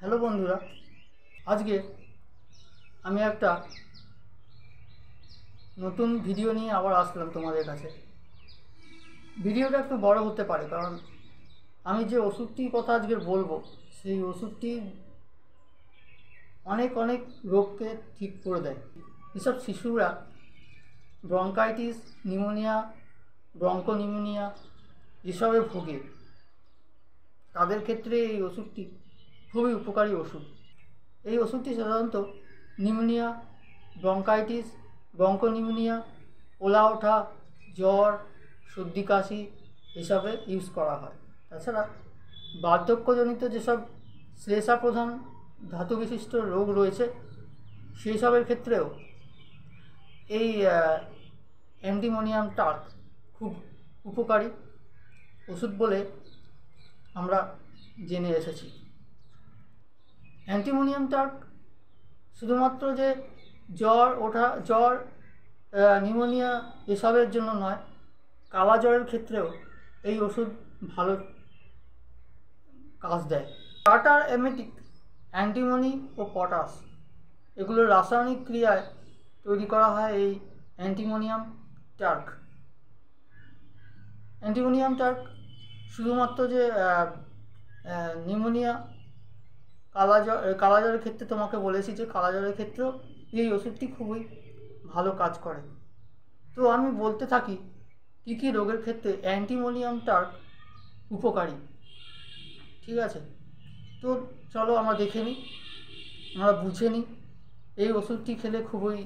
Hello বন্ধুরা, আজকে আমি একটা নতুন ভিডিও নিয়ে আবার আসলাম তোমাদের কাছে। ভিডিওটা একটু বড় হতে পারে, কারণ আমি যে ওষুধটির কথা আজকে বলবো সেই ওষুধটি অনেক অনেক রোগকে ঠিক করে দেয়। যেসব শিশুরা ব্রঙ্কাইটিস, নিউমোনিয়া, ব্রঙ্কোনিউমোনিয়া এসবে ভোগে, তাদের ক্ষেত্রে এই ওষুধটি খুবই উপকারী ওষুধ। এই ওষুধটি সাধারণত নিউমোনিয়া, ব্রঙ্কাইটিস, ব্রঙ্কোনিউমোনিয়া, ওলা ওঠা, জ্বর, সর্দি কাশি এসবে ইউজ করা হয়। তাছাড়া বার্ধক্যজনিত যেসব শ্লেষা প্রধান ধাতু বিশিষ্ট রোগ রয়েছে সেই সবের ক্ষেত্রেও এই অ্যান্টিমোনিয়াম টার্ক খুব উপকারী ওষুধ বলে আমরা জেনে এসেছি। অ্যান্টিমোনিয়াম টার্ক শুধুমাত্র যে জ্বর, নিউমোনিয়া এসবের জন্য নয়, কালা জ্বরের ক্ষেত্রেও এই ওষুধ ভালো কাজ দেয়। টার্টার এমেটিক, অ্যান্টিমনি ও পটাশ এগুলোর রাসায়নিক ক্রিয়ায় তৈরি করা হয় এই অ্যান্টিমোনিয়াম টার্ক। অ্যান্টিমোনিয়াম টার্ক শুধুমাত্র যে নিউমোনিয়া, কালাজ্বরের ক্ষেত্রে তোমাকে বলেছি যে কালাজ্বরের ক্ষেত্রেও এই ওষুধটি খুবই ভালো কাজ করে। তো আমি বলতে থাকি কী কী রোগের ক্ষেত্রে অ্যান্টিমোনিয়াম টার্ক উপকারী। ঠিক আছে, তো চলো আমরা দেখে নিই, আমরা বুঝে নিই এই ওষুধটি খেলে খুবই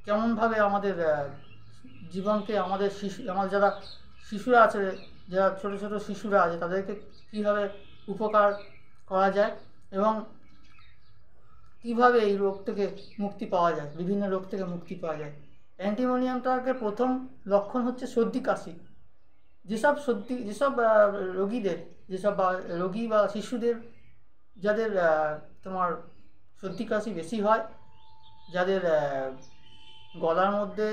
কেমনভাবে আমাদের জীবনকে, আমাদের যারা শিশুরা আছে, যারা ছোটো ছোটো শিশুরা আছে তাদেরকে কীভাবে উপকার করা যায় এবং কীভাবে এই রোগ থেকে মুক্তি পাওয়া যায়, বিভিন্ন রোগ থেকে মুক্তি পাওয়া যায়। অ্যান্টিমোনিয়াম টার্কের প্রথম লক্ষণ হচ্ছে সর্দি কাশি। যেসব রোগী বা শিশুদের যাদের তোমার সর্দি কাশি বেশি হয়, যাদের গলার মধ্যে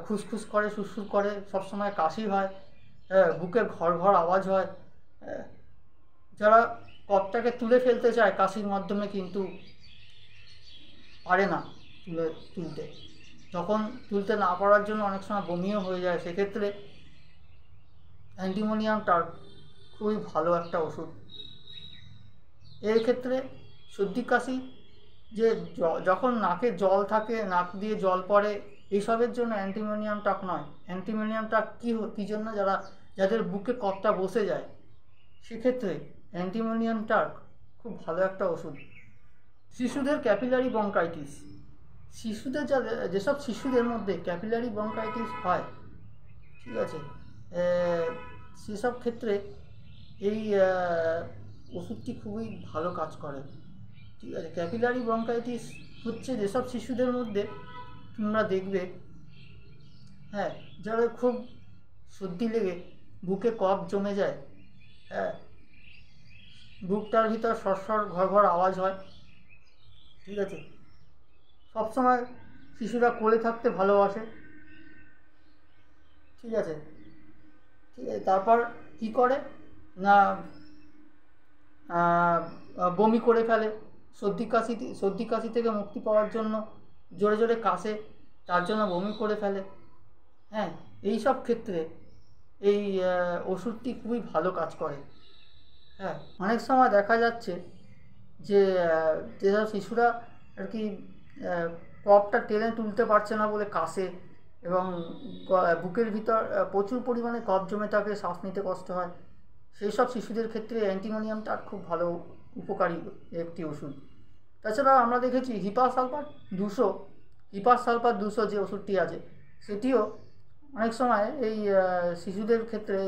খুসখুস করে, সুরসুর করে, সবসময় কাশি হয়, বুকে ঘর ঘর আওয়াজ হয়, যারা কফটাকে তুলে ফেলতে চায় কাশির মাধ্যমে কিন্তু পারে না তুলতে, তখন তুলতে না পারার জন্য অনেক সময় বমিও হয়ে যায়, সেক্ষেত্রে অ্যান্টিমোনিয়াম টার্ক খুবই ভালো একটা ওষুধ। এর ক্ষেত্রে সর্দি কাশি, যে যখন নাকে জল থাকে, নাক দিয়ে জল পড়ে, এইসবের জন্য অ্যান্টিমোনিয়াম টার্ক নয়। অ্যান্টিমোনিয়াম টার্ক কী জন্য, যাদের বুকে কফটা বসে যায়, সেক্ষেত্রে অ্যান্টিমোনিয়াম টার্ক খুব ভালো একটা ওষুধ। শিশুদের ক্যাপিলারি ব্রঙ্কাইটিস, যেসব শিশুদের মধ্যে ক্যাপিলারি ব্রঙ্কাইটিস হয়, ঠিক আছে, সেসব ক্ষেত্রে এই ওষুধটি খুবই ভালো কাজ করে। ঠিক আছে, ক্যাপিলারি ব্রঙ্কাইটিস হচ্ছে যেসব শিশুদের মধ্যে তোমরা দেখবে, যারা খুব সর্দি লেগে বুকে কফ জমে যায়, বুকটার ভিতর সরসর ঘর ঘর আওয়াজ হয়, ঠিক আছে, সবসময় শিশুরা কোলে থাকতে ভালোবাসে, ঠিক আছে, তারপর কী করে না, বমি করে ফেলে, সর্দি কাশি থেকে মুক্তি পাওয়ার জন্য জোরে জোরে কাশে, তার জন্য বমি করে ফেলে। এই সব ক্ষেত্রে এই ওষুধটি খুবই ভালো কাজ করে। অনেক সময় দেখা যাচ্ছে যে যেসব শিশুরা আর কি কফটা টেনে তুলতে পারছে না বলে কাশে এবং বুকের ভিতর প্রচুর পরিমাণে কফ জমে থাকে, শ্বাস নিতে কষ্ট হয়, সেই সব শিশুদের ক্ষেত্রে অ্যান্টিমোনিয়াম টার্ক খুব ভালো উপকারী একটি ওষুধ। তাছাড়া আমরা দেখেছি হিপার সালফার 200 যে ওষুধটি আছে, সেটিও অনেক সময় এই শিশুদের ক্ষেত্রে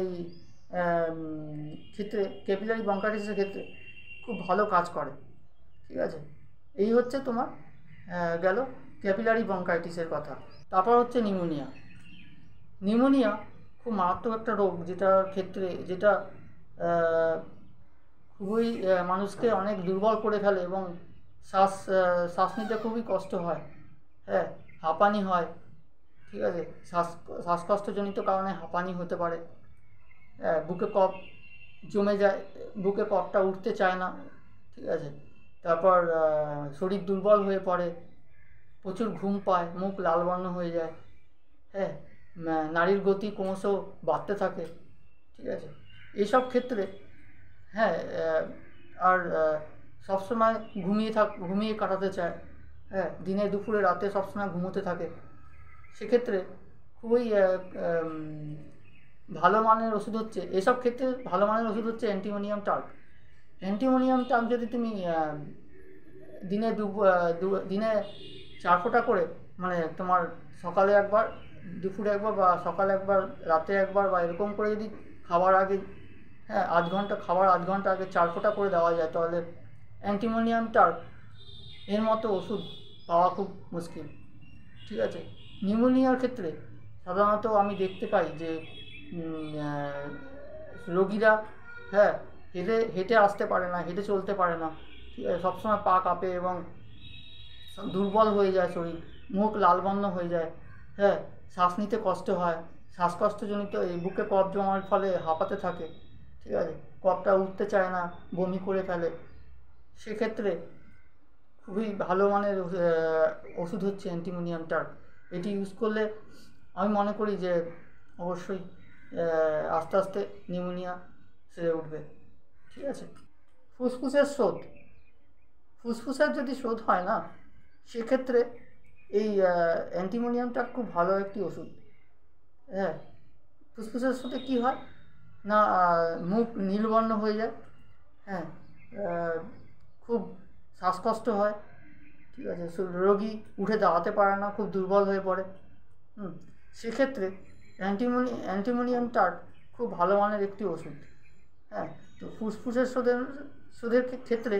ক্যাপিলারি ব্রঙ্কাইটিসের ক্ষেত্রে খুব ভালো কাজ করে। ঠিক আছে, এই হচ্ছে তোমার গেল ক্যাপিলারি ব্রঙ্কাইটিসের কথা। তারপর হচ্ছে নিউমোনিয়া খুব মারাত্মক একটা রোগ, যেটা খুবই মানুষকে অনেক দুর্বল করে ফেলে এবং শ্বাস নিতে খুবই কষ্ট হয়, হাঁপানি হয়, ঠিক আছে, শ্বাসকষ্টজনিত কারণে হাঁপানি হতে পারে, বুকে কফ জমে যায়, বুকে কফটা উঠতে চায় না, ঠিক আছে। তারপর শরীর দুর্বল হয়ে পড়ে, প্রচুর ঘুম পায়, মুখ লাল বর্ণ হয়ে যায়, হ্যাঁ, নাড়ির গতি ক্রমশ বাড়তে থাকে, ঠিক আছে। এইসব ক্ষেত্রে, হ্যাঁ, আর সবসময় ঘুমিয়ে কাটাতে চায়, হ্যাঁ, দিনে দুপুরে রাতে সবসময় ঘুমোতে থাকে, সেক্ষেত্রে খুবই ভালো মানের ওষুধ হচ্ছে, এসব ক্ষেত্রে ভালো মানের ওষুধ হচ্ছে অ্যান্টিমোনিয়াম টার্ক। অ্যান্টিমোনিয়াম টার্ক যদি তুমি দিনে 4 ফোঁটা করে, মানে তোমার সকালে একবার, দুপুরে একবার, বা সকালে একবার, রাতে একবার, বা এরকম করে যদি খাবার আগে, হ্যাঁ, আধ ঘন্টা আগে 4 ফোঁটা করে দেওয়া যায়, তাহলে অ্যান্টিমোনিয়াম টার্ক এর মতো ওষুধ পাওয়া খুব মুশকিল, ঠিক আছে। নিউমোনিয়ার ক্ষেত্রে সাধারণত আমি দেখতে পাই যে রোগীরা, হ্যাঁ, হেঁটে আসতে পারে না, হেঁটে চলতে পারে না, ঠিক আছে, সবসময় পা কাঁপে এবং দুর্বল হয়ে যায় শরীর, মুখ লাল বর্ণ হয়ে যায়, হ্যাঁ, শ্বাস নিতে কষ্ট হয়, শ্বাসকষ্টজনিত এই বুকে কফ জমার ফলে হাঁপাতে থাকে, ঠিক আছে, কফটা উঠতে চায় না, বমি করে ফেলে, সেক্ষেত্রে খুবই ভালো মানের ওষুধ হচ্ছে অ্যান্টিমোনিয়াম টার্ক। এটি ইউজ করলে আমি মনে করি যে অবশ্যই আস্তে আস্তে নিউমোনিয়া সেরে উঠবে, ঠিক আছে। ফুসফুসের শোধ, ফুসফুসের যদি শোধ হয় না, সেক্ষেত্রে এই অ্যান্টিমোনিয়ামটা খুব ভালো একটি ওষুধ, হ্যাঁ। ফুসফুসের শোধে কী হয় না, মুখ নীলবর্ণ হয়ে যায়, হ্যাঁ, খুব শ্বাসকষ্ট হয়, ঠিক আছে, রোগী উঠে দাঁড়াতে পারে না, খুব দুর্বল হয়ে পড়ে, সেক্ষেত্রে অ্যান্টিমোনিয়াম টার্ক খুব ভালো মানের একটি ওষুধ, হ্যাঁ। তো ফুসফুসের শোধের ক্ষেত্রে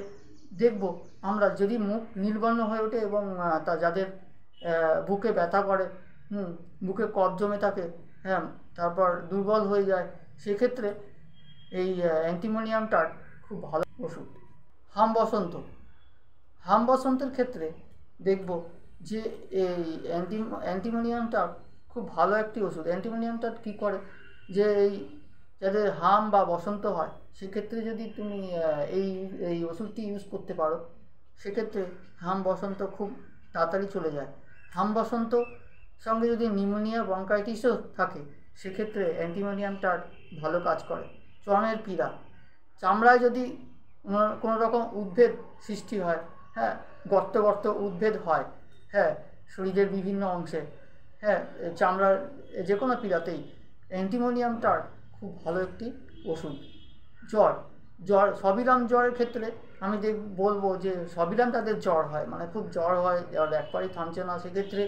দেখব আমরা, যদি মুখ নীলবর্ণ হয়ে ওঠে এবং যাদের বুকে ব্যথা করে, বুকে কফ জমে থাকে, হ্যাঁ, তারপর দুর্বল হয়ে যায়, সেক্ষেত্রে এই অ্যান্টিমোনিয়াম টার্ক খুব ভালো ওষুধ। হাম বসন্তের ক্ষেত্রে দেখব যে এই অ্যান্টিমোনিয়ামটা খুব ভালো একটি ওষুধ। অ্যান্টিমোনিয়ামটা কী করে যে এই যাদের হাম বা বসন্ত হয়, সেক্ষেত্রে যদি তুমি এই ওষুধটি ইউজ করতে পারো, সেক্ষেত্রে হাম বসন্ত খুব তাড়াতাড়ি চলে যায়। হাম বসন্ত সঙ্গে যদি নিউমোনিয়া ব্রঙ্কাইটিসও থাকে, সেক্ষেত্রে অ্যান্টিমোনিয়ামটা ভালো কাজ করে। চর্মের পীড়া, চামড়ায় যদি কোনো রকম উদ্ভেদ সৃষ্টি হয়, হ্যাঁ, গর্ত উদ্ভেদ হয়, হ্যাঁ, শরীরের বিভিন্ন অংশে, হ্যাঁ, চামড়ার যে কোনো পীড়াতেই অ্যান্টিমোনিয়ামটা খুব ভালো একটি ওষুধ। সবিরাম জ্বরের ক্ষেত্রে আমি বলবো যে সবিরাম তাদের জ্বর হয়, মানে খুব জ্বর হয়, জ্বর একবারই থামছে না, সেক্ষেত্রে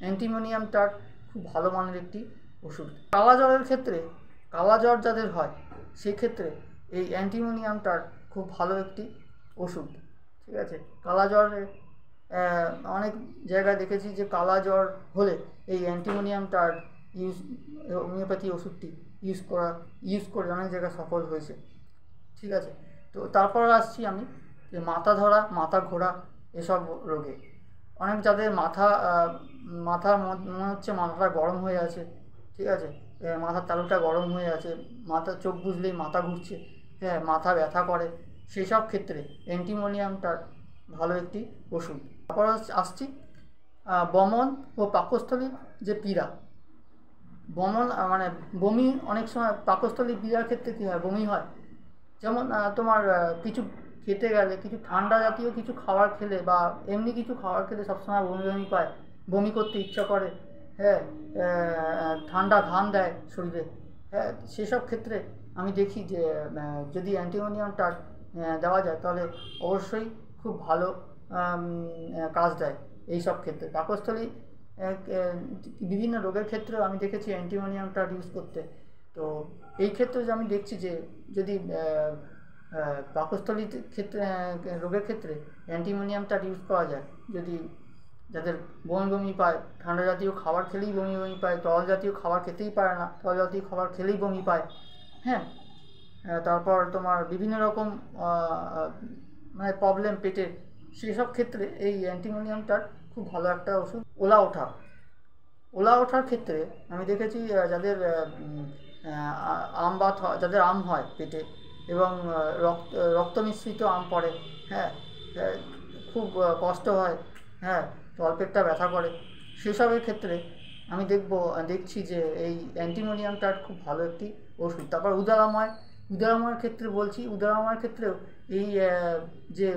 অ্যান্টিমোনিয়ামটা খুব ভালো মানের একটি ওষুধ। কালা জ্বরের ক্ষেত্রে, কালা জ্বর যাদের হয়, সেক্ষেত্রে এই অ্যান্টিমোনিয়ামটা খুব ভালো একটি ওষুধ, ঠিক আছে। কালা জ্বরে অনেক জায়গায় দেখেছি যে কালা জ্বর হলে এই অ্যান্টিমোনিয়ামটা হোমিওপ্যাথি ওষুধটি ইউজ করে অনেক জায়গায় সফল হয়েছে, ঠিক আছে। তো তারপর আসছি আমি যে মাথা ধরা, মাথা ঘোরা, এসব রোগে অনেক যাদের মাথার মনে হচ্ছে মাথাটা গরম হয়ে আছে, ঠিক আছে, মাথার তালুটা গরম হয়ে আছে, চোখ বুজলেই মাথা ঘুরছে, হ্যাঁ, মাথা ব্যথা করে, সেসব ক্ষেত্রে অ্যান্টিমোনিয়ামটা ভালো একটি ওষুধ। তারপর আসছি বমন ও পাকস্থলীর যে পীড়া, মানে বমি, অনেক সময় পাকস্থলী পীড়ার ক্ষেত্রে কী হয়, বমি হয়, যেমন তোমার কিছু খেতে গেলে, কিছু ঠান্ডা জাতীয় কিছু খাবার খেলে, বা এমনি কিছু খাবার খেলে সবসময় বমি পায়, বমি করতে ইচ্ছা করে, হ্যাঁ, ঠান্ডা ঘাম দেয় শরীরে, হ্যাঁ, সেসব ক্ষেত্রে আমি দেখি যে যদি অ্যান্টিমোনিয়ামটা দেওয়া যায়, তাহলে অবশ্যই খুব ভালো কাজ দেয় এই সব ক্ষেত্রে। পাকস্থলী বিভিন্ন রোগের ক্ষেত্রেও আমি দেখেছি অ্যান্টিমোনিয়ামটা ইউজ করতে। তো এই ক্ষেত্রে আমি দেখছি যে যদি পাকস্থলীর ক্ষেত্রে রোগের ক্ষেত্রে অ্যান্টিমোনিয়ামটা ইউজ করা যায়, যদি যাদের বমি পায়, ঠান্ডা জাতীয় খাবার খেলেই বমি পায়, তরল জাতীয় খাবার খেতেই পারে না, তরল জাতীয় খাবার খেলেই বমি পায়, হ্যাঁ, তারপর তোমার বিভিন্ন রকম মানে প্রবলেম পেটে, সেসব ক্ষেত্রে এই অ্যান্টিমোনিয়ামটার খুব ভালো একটা ওষুধ। ওলা ওঠার ক্ষেত্রে আমি দেখেছি যাদের যাদের আম হয় পেটে, এবং রক্ত মিশ্রিত আম পড়ে, হ্যাঁ, খুব কষ্ট হয়, হ্যাঁ, তলপেটটা ব্যথা করে, সেসবের ক্ষেত্রে আমি দেখছি যে এই অ্যান্টিমোনিয়াম টার্ট খুব ভালো একটি ওষুধ। তারপর উদারাময়ের ক্ষেত্রে বলছি, উদারাময়ের ক্ষেত্রেও এই যে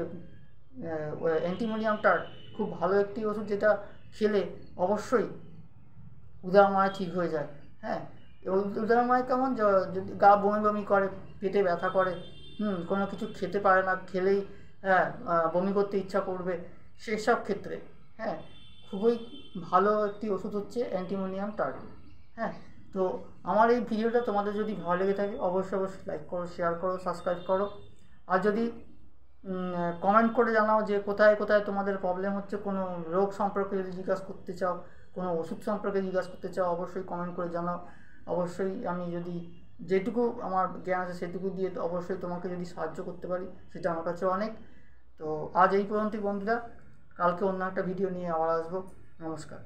অ্যান্টিমোনিয়াম টার্ট খুব ভালো একটি ওষুধ, যেটা খেলে অবশ্যই উদারময় ঠিক হয়ে যায়। হ্যাঁ, উদারময় কেমন, যদি গা বমি বমি করে, পেটে ব্যথা করে, কোনো কিছু খেতে পারে না, খেলেই হ্যাঁ বমি করতে ইচ্ছা করবে, সেসব ক্ষেত্রে হ্যাঁ খুবই ভালো একটি ওষুধ হচ্ছে অ্যান্টিমোনিয়াম টার্ট। হ্যাঁ, তো আমার এই ভিডিওটা তোমাদের যদি ভালো লেগে থাকে অবশ্যই লাইক করো, শেয়ার করো, সাবস্ক্রাইব করো। আর যদি কমেন্ট করে জানাও যে কোথায় কোথায় তোমাদের প্রবলেম হচ্ছে, কোনো রোগ সম্পর্কে যদি জিজ্ঞাসা করতে চাও, কোনো ওষুধ সম্পর্কে জিজ্ঞাসা করতে চাও, অবশ্যই কমেন্ট করে জানাও। অবশ্যই আমি যদি যেটুকু আমার জ্ঞান আছে সেটুকু দিয়ে অবশ্যই তোমাকে যদি সাহায্য করতে পারি, সেটা আমার কাছে অনেক। তো আজ এই পর্যন্তই বন্ধুরা, কালকে অন্য একটা ভিডিও নিয়ে আবার আসবো। নমস্কার।